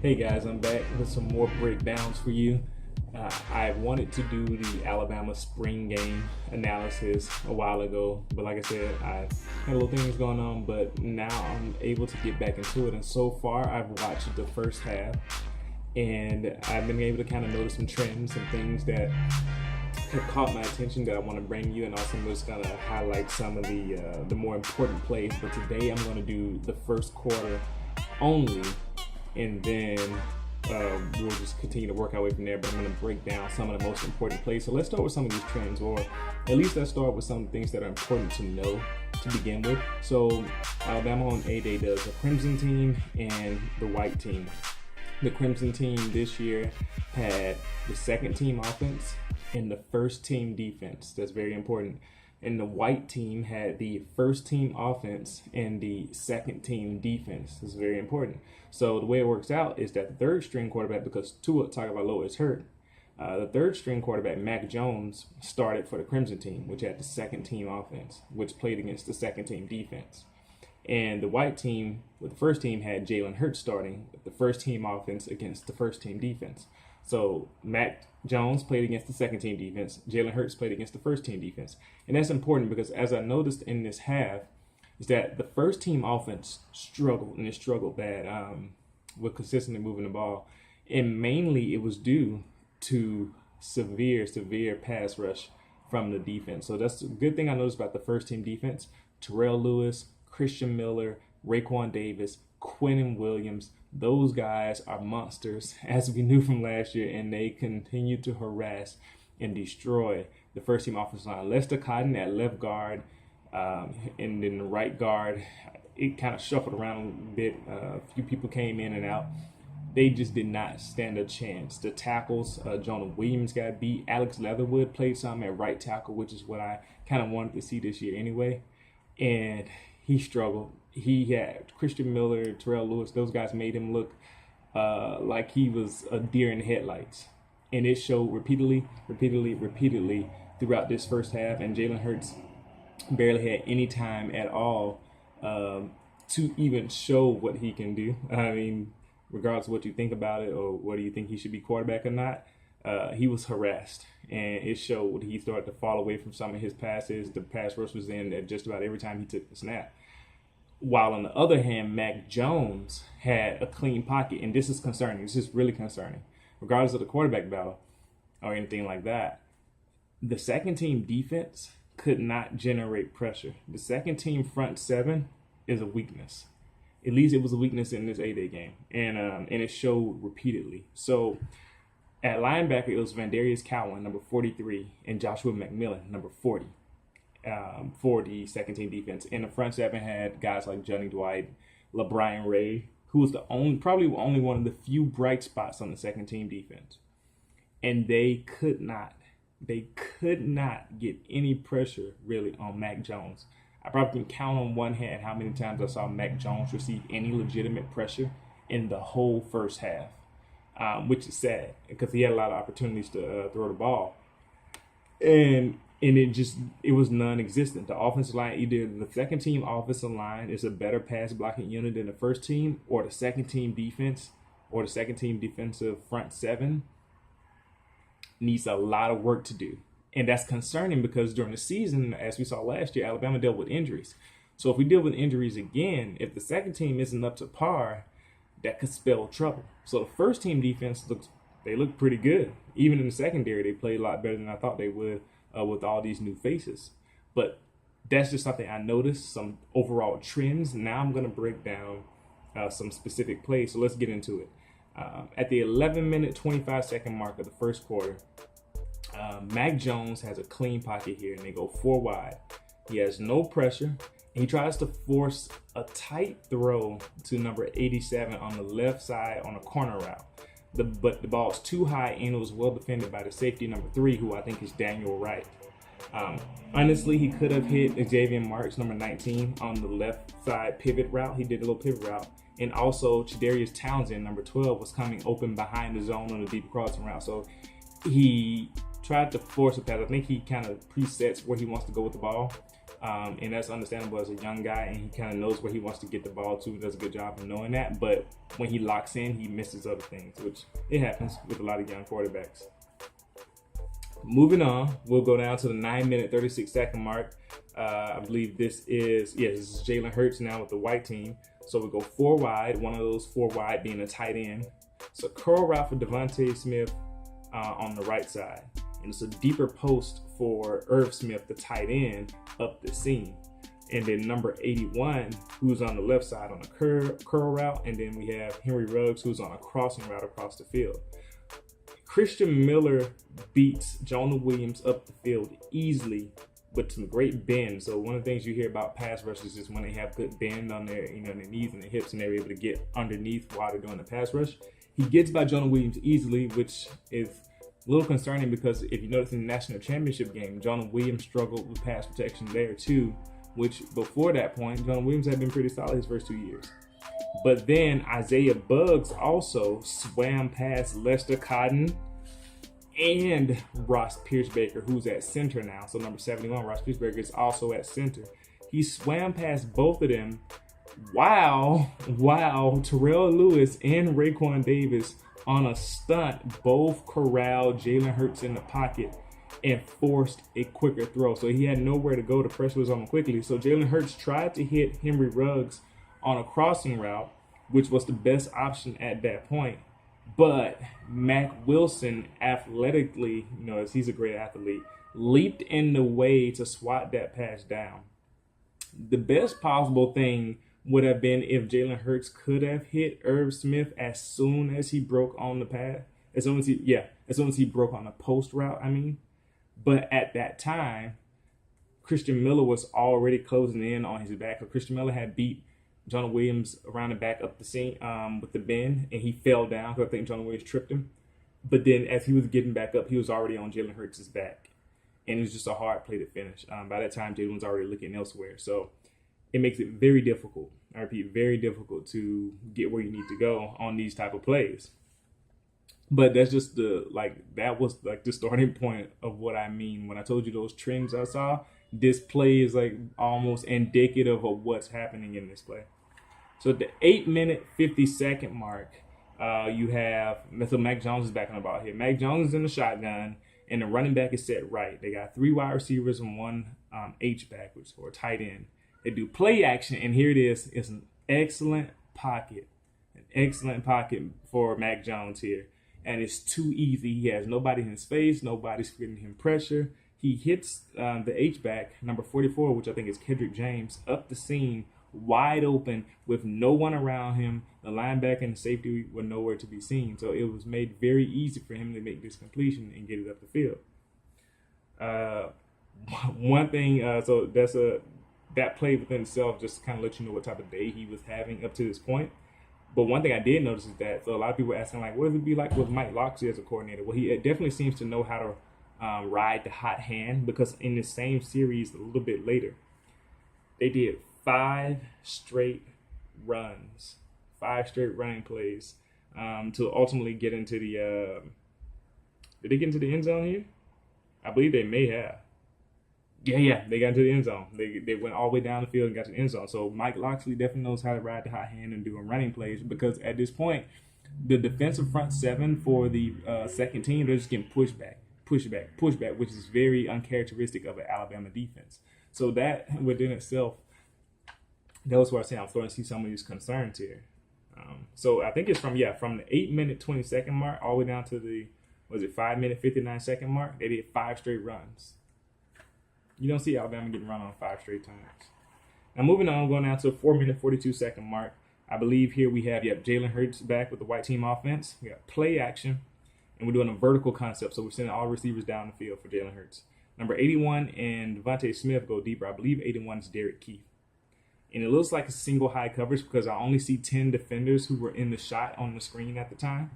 Hey guys, I'm back with some more breakdowns for you. I wanted to do the Alabama spring game analysis a while ago, but like I said, I had little things going on, but now I'm able to get back into it. And so far, I've watched the first half, and I've been able to kind of notice some trends, some things that have caught my attention that I want to bring you, and also I'm just gonna highlight some of the more important plays. But today, I'm going to do the first quarter only, and then we'll just continue to work our way from there. But I'm going to break down some of the most important plays. So let's start with some of these trends, or at least let's start with some of the things that are important to know to begin with. So Alabama on A-Day does a crimson team and the white team. The crimson team this year had the second team offense and the first team defense. That's very important. And the white team had the first team offense and the second team defense. This is very important. So the way it works out is that the third string quarterback, because Tua Tagovailoa is hurt, the third string quarterback, Mac Jones, started for the crimson team, which had the second team offense, which played against the second team defense. And the white team, with the first team, had Jalen Hurts starting with the first team offense against the first team defense. So Mac Jones played against the second team defense. Jalen Hurts played against the first team defense. And that's important because, as I noticed in this half, is that the first team offense struggled, and it struggled bad with consistently moving the ball. And mainly it was due to severe pass rush from the defense. So that's a good thing I noticed about the first team defense. Terrell Lewis, Christian Miller, Raekwon Davis, Quinnen Williams, those guys are monsters, as we knew from last year, and they continue to harass and destroy the first team offensive line. Lester Cotton at left guard, and then the right guard, it kind of shuffled around a bit. A few people came in and out. They just did not stand a chance. The tackles, Jonah Williams got beat. Alex Leatherwood played some at right tackle, which is what I kind of wanted to see this year anyway. And he struggled. He had Christian Miller, Terrell Lewis, those guys made him look like he was a deer in the headlights. And it showed repeatedly throughout this first half. And Jalen Hurts barely had any time at all to even show what he can do. I mean, regardless of what you think about it or whether you think he should be quarterback or not, he was harassed. And it showed. He started to fall away from some of his passes. The pass rush was in at just about every time he took the snap. While on the other hand, Mac Jones had a clean pocket. And this is concerning. This is really concerning. Regardless of the quarterback battle or anything like that, the second team defense could not generate pressure. The second team front seven is a weakness. At least it was a weakness in this A-Day game. And it showed repeatedly. So at linebacker, it was Vandarius Cowan, number 43, and Joshua McMillan, number 40, for the second team defense. And the front seven had guys like Johnny Dwight, LaBryan Ray, who was probably only one of the few bright spots on the second team defense. And they could not get any pressure really on Mac Jones. I probably can count on one hand how many times I saw Mac Jones receive any legitimate pressure in the whole first half. Which is sad because he had a lot of opportunities to throw the ball, and it was non-existent. The offensive line, either the second team offensive line is a better pass blocking unit than the first team, or the second team defense or the second team defensive front seven needs a lot of work to do, and that's concerning because during the season, as we saw last year, Alabama dealt with injuries. So if we deal with injuries again, if the second team isn't up to par, that could spell trouble. So the first team defense look pretty good. Even in the secondary, they played a lot better than I thought they would with all these new faces. But that's just something I noticed, some overall trends. Now I'm going to break down some specific plays. So let's get into it. At the 11-minute, 25-second mark of the first quarter, Mac Jones has a clean pocket here, and they go four wide. He has no pressure. He tries to force a tight throw to number 87 on the left side on a corner route. But the ball's too high, and it was well defended by the safety number 3, who I think is Daniel Wright. Honestly, he could have hit Xavier Marks, number 19, on the left side pivot route. He did a little pivot route. And also, Chadarius Townsend, number 12, was coming open behind the zone on the deep crossing route. So he tried to force a pass. I think he kind of presets where he wants to go with the ball. And that's understandable as a young guy, and he kind of knows where he wants to get the ball to. Does a good job of knowing that. But when he locks in, he misses other things, which it happens with a lot of young quarterbacks. Moving on, we'll go down to the 9-minute, 36-second mark. I believe this is Jalen Hurts now with the white team. So we go 4 wide, one of those 4 wide being a tight end. It's a curl route for Devontae Smith on the right side. And it's a deeper post for Irv Smith, the tight end, up the seam. And then number 81, who's on the left side on a curl route. And then we have Henry Ruggs, who's on a crossing route across the field. Christian Miller beats Jonah Williams up the field easily with some great bend. So one of the things you hear about pass rushers is when they have good bend on their, their knees and their hips, and they're able to get underneath while they're doing the pass rush. He gets by Jonah Williams easily, which is a little concerning because if you notice in the national championship game, Jonah Williams struggled with pass protection there too, which before that point, Jonah Williams had been pretty solid his first 2 years. But then Isaiah Buggs also swam past Lester Cotton and Ross Pierschbaker, who's at center now. So number 71, Ross Pierschbaker, is also at center. He swam past both of them while Terrell Lewis and Raekwon Davis on a stunt both corralled Jalen Hurts in the pocket and forced a quicker throw. So he had nowhere to go. The pressure was on him quickly. So Jalen Hurts tried to hit Henry Ruggs on a crossing route, which was the best option at that point. But Mack Wilson athletically, as he's a great athlete, leaped in the way to swat that pass down. The best possible thing would have been if Jalen Hurts could have hit Irv Smith as soon as he broke on the pass. As soon as he broke on the post route, But at that time, Christian Miller was already closing in on his back. So Christian Miller had beat Jonah Williams around the back up the seam with the bend, and he fell down because I think Jonah Williams tripped him. But then as he was getting back up, he was already on Jalen Hurts' back. And it was just a hard play to finish. By that time, Jalen was already looking elsewhere. So it makes it very difficult. I repeat, very difficult to get where you need to go on these type of plays. But that's just that was the starting point of what I mean. When I told you those trends I saw, this play is almost indicative of what's happening in this play. So at the 8-minute, 50-second mark, you have Mac Jones is back on the ball here. Mac Jones is in the shotgun, and the running back is set right. They got 3 wide receivers and 1 H-back, which is for a tight end. They do play action, and here it is. It's an excellent pocket. An excellent pocket for Mac Jones here. And it's too easy. He has nobody in his face. Nobody's giving him pressure. He hits the H-back, number 44, which I think is Kendrick James, up the seam, wide open with no one around him. The linebacker and the safety were nowhere to be seen. So it was made very easy for him to make this completion and get it up the field. One thing, so that play within itself just kind of lets you know what type of day he was having up to this point. But one thing I did notice is that, so a lot of people are asking, what does it be like with Mike Locksley as a coordinator? Well, he definitely seems to know how to ride the hot hand, because in the same series a little bit later, they did 5 straight runs, 5 straight running plays to ultimately get into the did they get into the end zone here? I believe they may have. Yeah, they got into the end zone. They went all the way down the field and got to the end zone. So Mike Locksley definitely knows how to ride the hot hand and doing running plays, because at this point, the defensive front 7 for the second team, they're just getting pushback, which is very uncharacteristic of an Alabama defense. So that within itself, that was where I say I'm starting to see some of these concerns here. So I think it's from the 8-minute 20-second mark all the way down to the 5-minute 59-second mark. They did 5 straight runs. You don't see Alabama getting run on 5 straight times. Now moving on, going down to a 4-minute 42-second mark. I believe here we have Jalen Hurts back with the white team offense. We got play action, and we're doing a vertical concept. So we're sending all receivers down the field for Jalen Hurts. Number 81 and Devontae Smith go deeper. I believe 81 is Derek Keith. And it looks like a single high coverage because I only see 10 defenders who were in the shot on the screen at the time.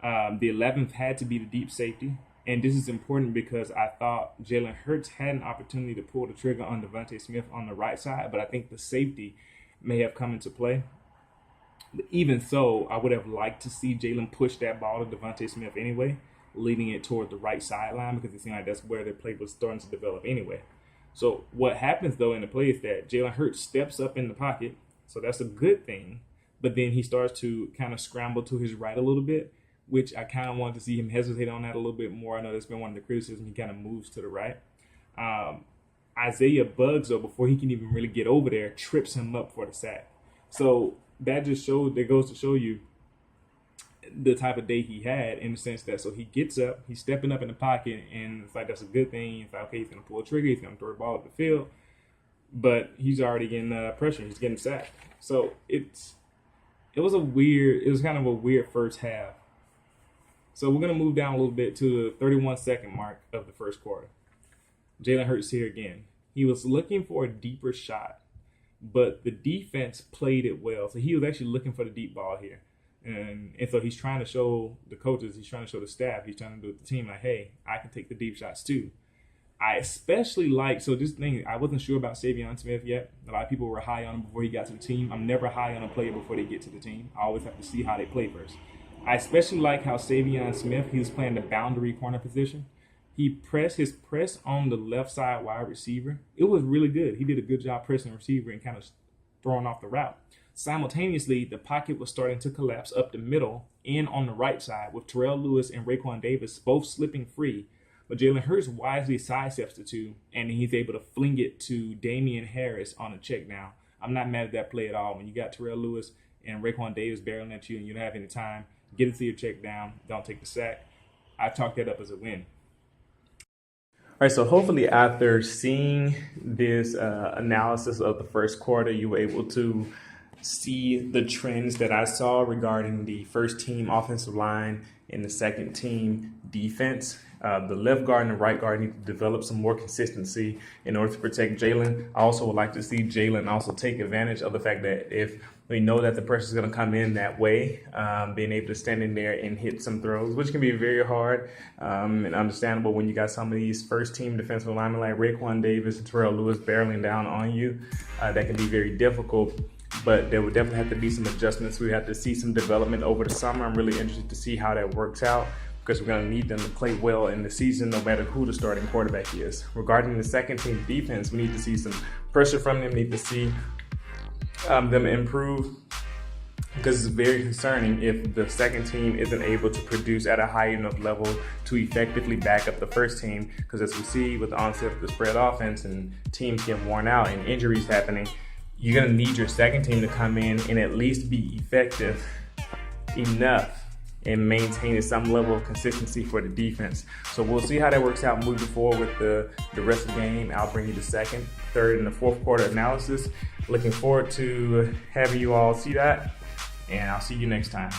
The 11th had to be the deep safety. And this is important because I thought Jalen Hurts had an opportunity to pull the trigger on Devontae Smith on the right side, but I think the safety may have come into play. But even so, I would have liked to see Jalen push that ball to Devontae Smith anyway, leading it toward the right sideline, because it seemed like that's where their play was starting to develop anyway. So what happens though in the play is that Jalen Hurts steps up in the pocket, so that's a good thing. But then he starts to kind of scramble to his right a little bit, which I kind of wanted to see him hesitate on that a little bit more. I know that's been one of the criticisms. He kind of moves to the right. Isaiah Buggs, though, before he can even really get over there, trips him up for the sack. So that goes to show you the type of day he had, in the sense that, so he gets up, he's stepping up in the pocket, and it's like, that's a good thing. It's like, okay, he's going to pull a trigger, he's going to throw the ball up the field, but he's already getting pressure, he's getting sacked. So it was kind of a weird first half. So we're going to move down a little bit to the 31-second mark of the first quarter. Jalen Hurts here again. He was looking for a deeper shot, but the defense played it well. So he was actually looking for the deep ball here. And so he's trying to show the coaches, he's trying to show the staff, he's trying to do it with the team, like, hey, I can take the deep shots too. I especially I wasn't sure about Savion Smith yet. A lot of people were high on him before he got to the team. I'm never high on a player before they get to the team. I always have to see how they play first. I especially like how Savion Smith, he was playing the boundary corner position. His press on the left side wide receiver, it was really good. He did a good job pressing the receiver and kind of throwing off the route. Simultaneously, the pocket was starting to collapse up the middle and on the right side, with Terrell Lewis and Raekwon Davis both slipping free. But Jalen Hurts wisely sidesteps the two, and he's able to fling it to Damian Harris on a check down. I'm not mad at that play at all. When you got Terrell Lewis and Raekwon Davis barreling at you and you don't have any time, get it to your check down, don't take the sack. I chalk that up as a win. All right, so hopefully after seeing this analysis of the first quarter, you were able to see the trends that I saw regarding the first team offensive line and the second team defense. The left guard and the right guard need to develop some more consistency in order to protect Jalen. I also would like to see Jalen also take advantage of the fact that if we know that the pressure is going to come in that way, being able to stand in there and hit some throws, which can be very hard and understandable when you got some of these first team defensive linemen like Raekwon Davis and Terrell Lewis barreling down on you. That can be very difficult. But there would definitely have to be some adjustments. We have to see some development over the summer. I'm really interested to see how that works out, because we're going to need them to play well in the season no matter who the starting quarterback is. Regarding the second team defense, we need to see some pressure from them. We need to see them improve, because it's very concerning if the second team isn't able to produce at a high enough level to effectively back up the first team. Because as we see with the onset of the spread offense and teams getting worn out and injuries happening, you're going to need your second team to come in and at least be effective enough and maintaining some level of consistency for the defense. So we'll see how that works out moving forward with the rest of the game. I'll bring you the second, third, and the fourth quarter analysis. Looking forward to having you all see that, and I'll see you next time.